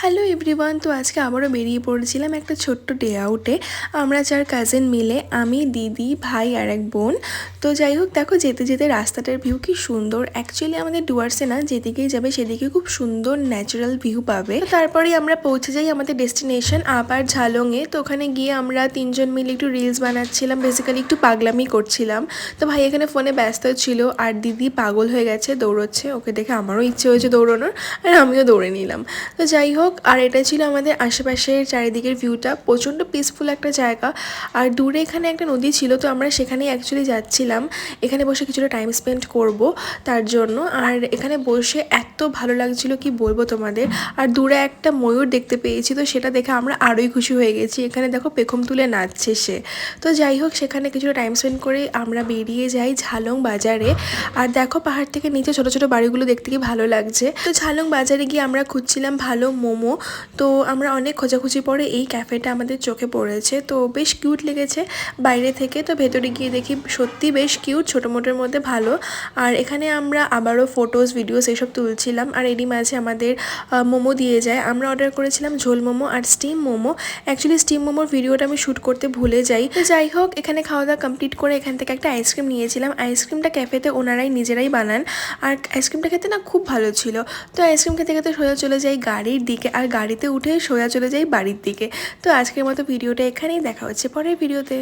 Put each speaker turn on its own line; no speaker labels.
Hello everyone. তো আজকে আবারও বেরিয়ে পড়েছিলাম একটা ছোট্ট ডে আউটে। আমরা 4 কাজিন মিলে, আমি, দিদি, ভাই আর এক বোন। তো যাই হোক, দেখো যেতে যেতে রাস্তাটার ভিউ কি সুন্দর। অ্যাকচুয়ালি আমাদের ডুয়ার্সে না, যেদিকেই যাবে সেদিকে খুব সুন্দর ন্যাচারাল ভিউ পাবে। তো তারপরেই আমরা পৌঁছে যাই আমাদের ডেস্টিনেশন আপার ঝালংয়ে। তো ওখানে গিয়ে আমরা 3 জন মিলে একটু রিলস বানাচ্ছিলাম, বেসিক্যালি একটু পাগলামি করছিলাম। তো ভাই এখানে ফোনে ব্যস্ত ছিল, আর দিদি পাগল হয়ে গেছে, দৌড়চ্ছে। ওকে দেখে আমারও ইচ্ছে হয়েছে দৌড়ানোর, আর আমিও দৌড়ে নিলাম। তো যাই হোক, আর এটা ছিল আমাদের আশেপাশের চারিদিকের ভিউটা। প্রচণ্ড পিসফুল একটা জায়গা, আর দূরে এখানে একটা নদী ছিল। তো আমরা সেখানেই অ্যাকচুয়ালি যাচ্ছিলাম, এখানে বসে কিছুটা টাইম স্পেন্ড করব তার জন্য। আর এখানে বসে এত ভালো লাগছিল কি বলবো তোমাদের। আর দূরে একটা ময়ূর দেখতে পেয়েছি, তো সেটা দেখে আমরা আরোই খুশি হয়ে গেছি। এখানে দেখো পেখম তুলে নাচছে সে। তো যাই হোক, সেখানে কিছুটা টাইম স্পেন্ড করে আমরা বেরিয়ে যাই ঝালং বাজারে। আর দেখো পাহাড় থেকে নিচে ছোট ছোট বাড়িগুলো দেখতে কি ভালো লাগছে। তো ঝালং বাজারে গিয়ে আমরা খুঁজছিলাম ভালো মোমো। তো আমরা অনেক খোঁজাখুঁজি পরে এই ক্যাফেটা আমাদের চোখে পড়েছে। তো বেশ কিউট লেগেছে বাইরে থেকে। তো ভেতরে গিয়ে দেখি সত্যি বেশ কিউট, ছোটো মোটোর মধ্যে ভালো। আর এখানে আমরা আবারও ফটোস ভিডিওস এসব তুলছিলাম। আর এরই মাঝে আমাদের মোমো দিয়ে যায়। আমরা অর্ডার করেছিলাম ঝোল মোমো আর স্টিম মোমো। অ্যাকচুয়ালি স্টিম মোমোর ভিডিওটা আমি শ্যুট করতে ভুলে যাই। তো যাই হোক, এখানে খাওয়া দাওয়া কমপ্লিট করে এখান থেকে একটা আইসক্রিম নিয়েছিলাম। আইসক্রিমটা ক্যাফেতে ওনারাই নিজেরাই বানান, আর আইসক্রিমটা খেতে না খুব ভালো ছিল। তো আইসক্রিম খেতে খেতে সোজা চলে যাই গাড়ির দিকে, আর গাড়িতে উঠে সোজা চলে যাই বাড়ির দিকে। তো আজকের মতো ভিডিওটা এখানেই, দেখা হচ্ছে পরের ভিডিওতে।